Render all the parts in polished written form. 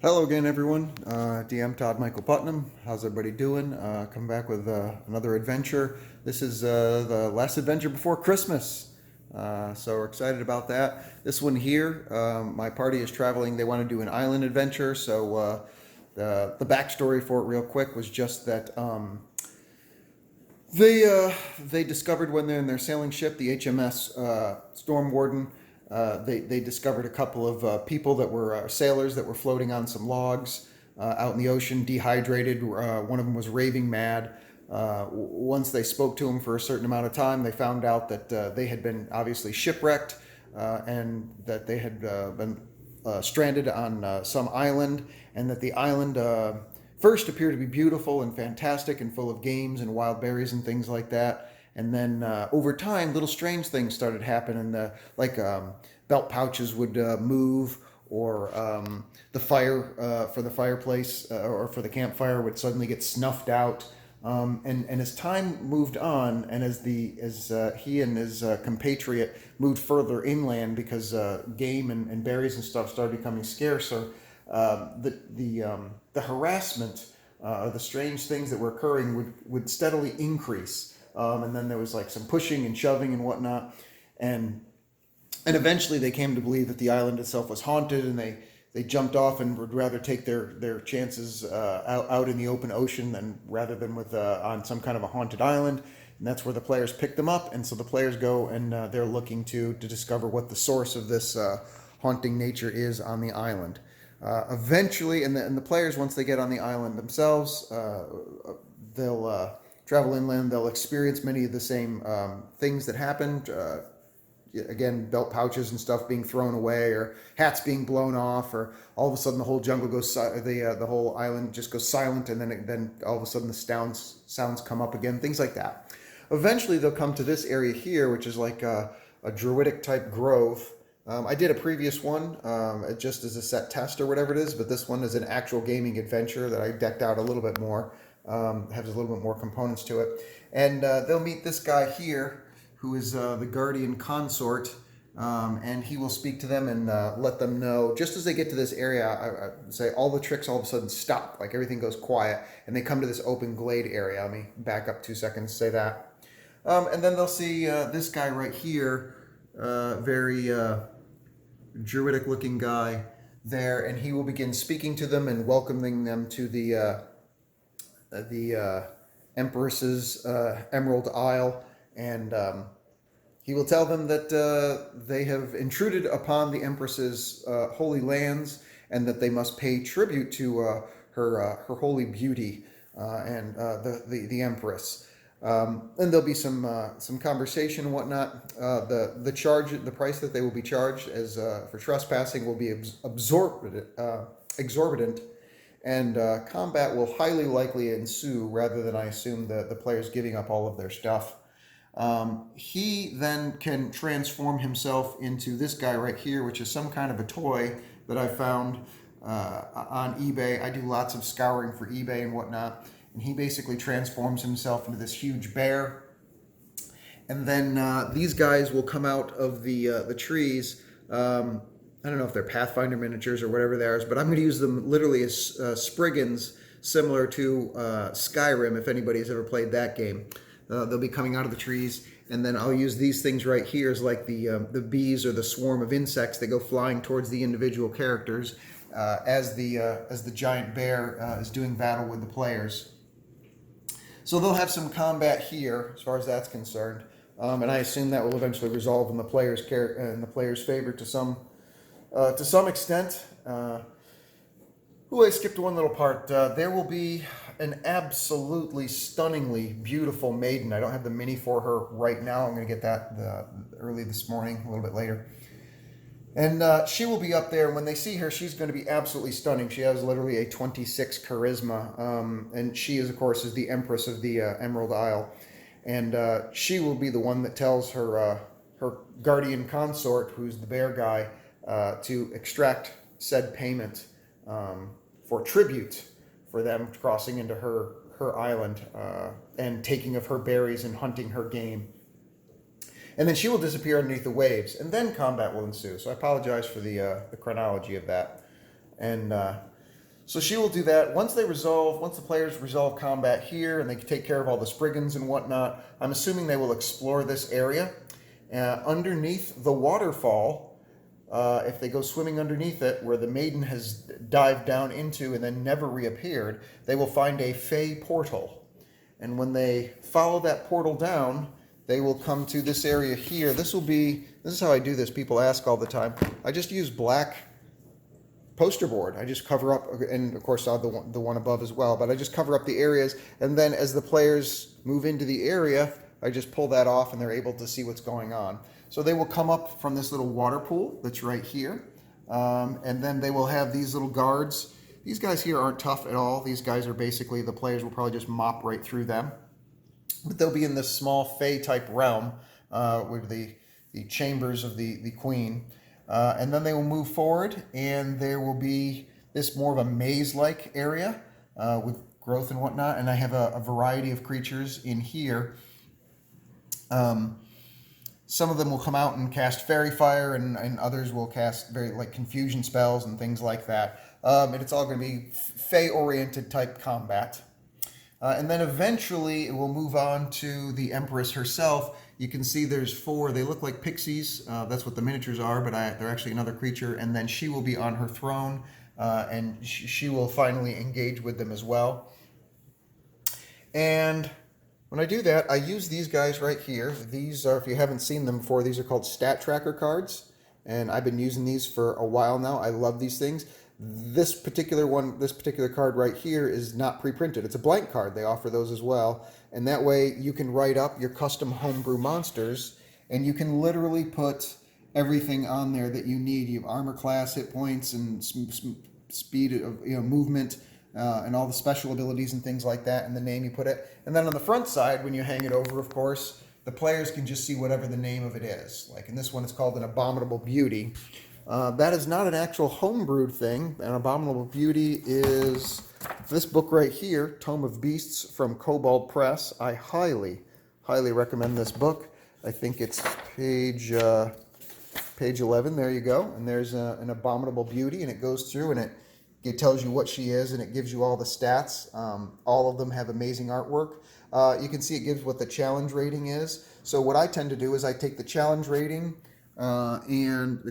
Hello again, everyone. DM Todd Michael Putnam. How's everybody doing? Come back with another adventure. This is the last adventure before Christmas. So we're excited about that. This one here, my party is traveling. They want to do an island adventure. So the backstory for it, real quick, was just that they discovered when they're in their sailing ship, the HMS Storm Warden. They discovered a couple of people that were sailors that were floating on some logs out in the ocean, dehydrated. One of them was raving mad. Once they spoke to him for a certain amount of time, they found out that they had been obviously shipwrecked and that they had been stranded on some island, and that the island first appeared to be beautiful and fantastic and full of games and wild berries and things like that. And then over time, little strange things started happening, like belt pouches would move, or the fire for the fireplace or for the campfire would suddenly get snuffed out. And as time moved on, and as he and his compatriot moved further inland, because game and berries and stuff started becoming scarcer, the harassment, the strange things that were occurring would steadily increase. And then there was like some pushing and shoving and whatnot, and eventually they came to believe that the island itself was haunted, and they jumped off and would rather take their chances out in the open ocean rather than with on some kind of a haunted island. And that's where the players pick them up, and so the players go and they're looking to discover what the source of this haunting nature is on the island. Eventually, and the players, once they get on the island themselves, they'll travel inland. They'll experience many of the same things that happened. Again, belt pouches and stuff being thrown away, or hats being blown off, or all of a sudden the whole jungle goes, the whole island just goes silent, and then all of a sudden the sounds come up again, things like that. Eventually, they'll come to this area here, which is like a druidic type grove. I did a previous one just as a set test or whatever it is, but this one is an actual gaming adventure that I decked out a little bit more, has a little bit more components to it. And they'll meet this guy here, who is the guardian consort, and he will speak to them and let them know. Just as they get to this area, I say all the tricks all of a sudden stop, like everything goes quiet, and they come to this open glade area. Let me back up 2 seconds, say that. And then they'll see this guy right here, very druidic looking guy there, and he will begin speaking to them and welcoming them to the Empress's Emerald Isle. And he will tell them that they have intruded upon the Empress's holy lands, and that they must pay tribute to her holy beauty and the Empress. And there'll be some conversation and whatnot. The price that they will be charged as for trespassing will be exorbitant, and combat will highly likely ensue, rather than, I assume, the players giving up all of their stuff. He then can transform himself into this guy right here, which is some kind of a toy that I found on eBay. I do lots of scouring for eBay and whatnot, and he basically transforms himself into this huge bear. And then these guys will come out of the trees. I don't know if they're Pathfinder miniatures or whatever they are, but I'm going to use them literally as spriggans, similar to Skyrim, if anybody's ever played that game. They'll be coming out of the trees, and then I'll use these things right here as like the bees or the swarm of insects that go flying towards the individual characters as the giant bear is doing battle with the players. So they'll have some combat here as far as that's concerned, and I assume that will eventually resolve in the player's favor to some extent. I skipped one little part. There will be an absolutely stunningly beautiful maiden. I don't have the mini for her right now. I'm going to get that early this morning, a little bit later. And she will be up there. And when they see her, she's going to be absolutely stunning. She has literally a 26 charisma. And she is, of course, is the Empress of the Emerald Isle. And she will be the one that tells her guardian consort, who's the bear guy, to extract said payment for tribute for them crossing into her island and taking of her berries and hunting her game. And then she will disappear underneath the waves, and then combat will ensue. So I apologize for the chronology of that. And So she will do that. Once the players resolve combat here and they take care of all the Spriggans and whatnot, I'm assuming they will explore this area. Underneath the waterfall, if they go swimming underneath it, where the maiden has dived down into and then never reappeared, they will find a Fey portal. And when they follow that portal down, they will come to this area here. This is how I do this. People ask all the time. I just use black poster board. I just cover up, and of course the one above as well, but I just cover up the areas, and then as the players move into the area, I just pull that off and they're able to see what's going on. So they will come up from this little water pool that's right here, and then they will have these little guards. These guys here aren't tough at all. These guys are basically, the players will probably just mop right through them. But they'll be in this small Fey type realm with the chambers of the queen. And then they will move forward, and there will be this more of a maze-like area with growth and whatnot. And I have a variety of creatures in here. Some of them will come out and cast fairy fire, and others will cast very like confusion spells and things like that. And it's all going to be Fey-oriented type combat. And then eventually it will move on to the Empress herself. You can see there's 4. They look like pixies. That's what the miniatures are, but they're actually another creature. And then she will be on her throne, and she will finally engage with them as well. And when I do that, I use these guys right here. These are, if you haven't seen them before, these are called stat tracker cards. And I've been using these for a while now. I love these things. This particular card right here is not pre-printed. It's a blank card. They offer those as well. And that way you can write up your custom homebrew monsters, and you can literally put everything on there that you need. You have armor class, hit points, and speed of movement, and all the special abilities and things like that, and the name you put it. And then on the front side, when you hang it over, of course, the players can just see whatever the name of it is. Like in this one, it's called an Abominable Beauty. That is not an actual homebrewed thing. An Abominable Beauty is this book right here, Tome of Beasts from Kobold Press. I highly, highly recommend this book. I think it's page 11. There you go. And there's an Abominable Beauty, and it goes through and it tells you what she is, and it gives you all the stats. All of them have amazing artwork. You can see it gives what the challenge rating is. So what I tend to do is I take the challenge rating and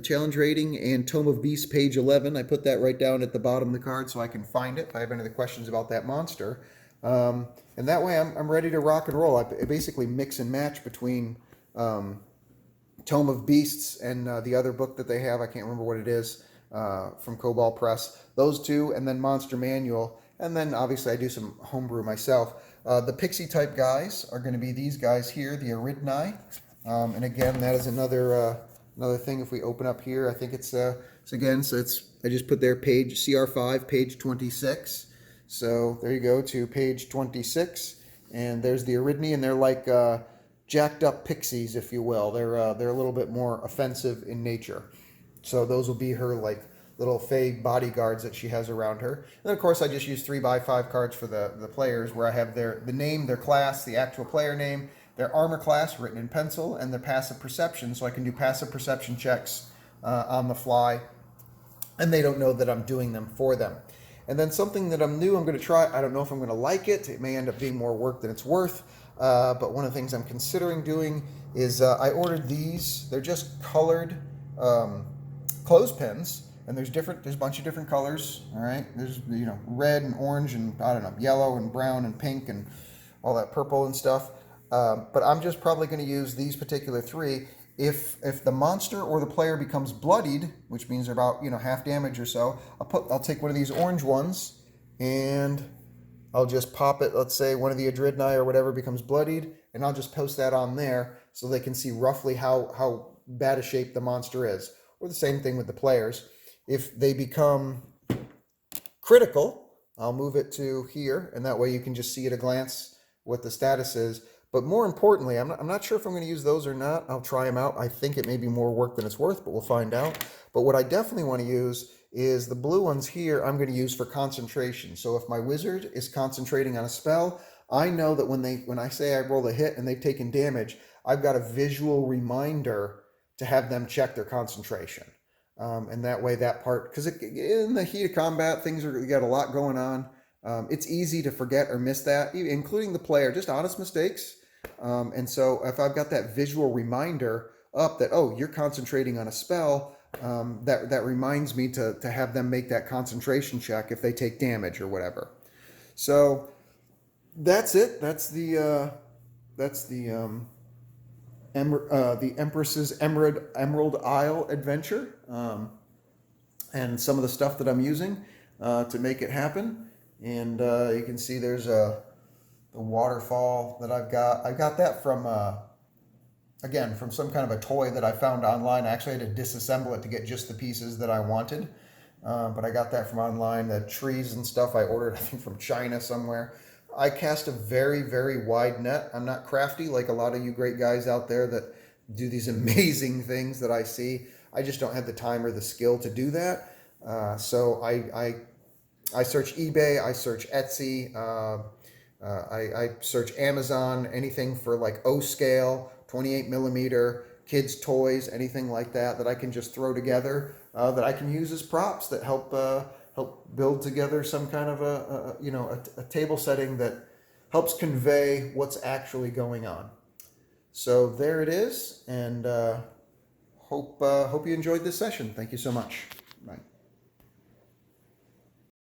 Tome of Beasts, page 11. I put that right down at the bottom of the card so I can find it if I have any other questions about that monster. And that way I'm ready to rock and roll. I basically mix and match between Tome of Beasts and the other book that they have. I can't remember what it is, from Kobold Press. Those two, and then Monster Manual. And then obviously I do some homebrew myself. The pixie type guys are going to be these guys here, the Aridni. And again, that is another thing. If we open up here, I think it's I just put their page CR5, page 26. So there you go to page 26, and there's the Aridni, and they're like jacked up pixies, if you will. They're a little bit more offensive in nature. So those will be her like little Fey bodyguards that she has around her. And then of course I just use 3x5 cards for the players, where I have the name, their class, the actual player name, their armor class written in pencil, and their passive perception, so I can do passive perception checks on the fly, and they don't know that I'm doing them for them. And then something that I'm going to try, I don't know if I'm going to like it. It may end up being more work than it's worth, but one of the things I'm considering doing is I ordered these. They're just colored clothespins, and there's a bunch of different colors. All right, there's red and orange and I don't know, yellow and brown and pink and all that purple and stuff. But I'm just probably going to use these particular 3. If the monster or the player becomes bloodied, which means they're about half damage or so, I'll take one of these orange ones and I'll just pop it. Let's say one of the Adridni or whatever becomes bloodied, and I'll just post that on there so they can see roughly how bad a shape the monster is. Or the same thing with the players. If they become critical, I'll move it to here, and that way you can just see at a glance what the status is. But more importantly, I'm not sure if I'm going to use those or not. I'll try them out. I think it may be more work than it's worth, but we'll find out. But what I definitely want to use is the blue ones here. I'm going to use for concentration. So if my wizard is concentrating on a spell, I know that when I say I roll a hit and they've taken damage, I've got a visual reminder to have them check their concentration. And that way that part, because in the heat of combat, you got a lot going on. It's easy to forget or miss that, including the player, just honest mistakes. And so if I've got that visual reminder up that, oh, you're concentrating on a spell, that reminds me to have them make that concentration check if they take damage or whatever. So that's it. The Empress's Emerald Isle adventure, and some of the stuff that I'm using to make it happen. And you can see there's the waterfall that I've got. I got that from again from some kind of a toy that I found online. I actually had to disassemble it to get just the pieces that I wanted. But I got that from online. The trees and stuff I ordered, I think, from China somewhere. I cast a very, very wide net. I'm not crafty like a lot of you great guys out there that do these amazing things that I see. I just don't have the time or the skill to do that. So I search eBay, I search Etsy, I search Amazon, anything for like O scale, 28 millimeter, kids' toys, anything like that I can just throw together, that I can use as props that help build together some kind of a table setting that helps convey what's actually going on. So there it is, and hope you enjoyed this session. Thank you so much. Bye.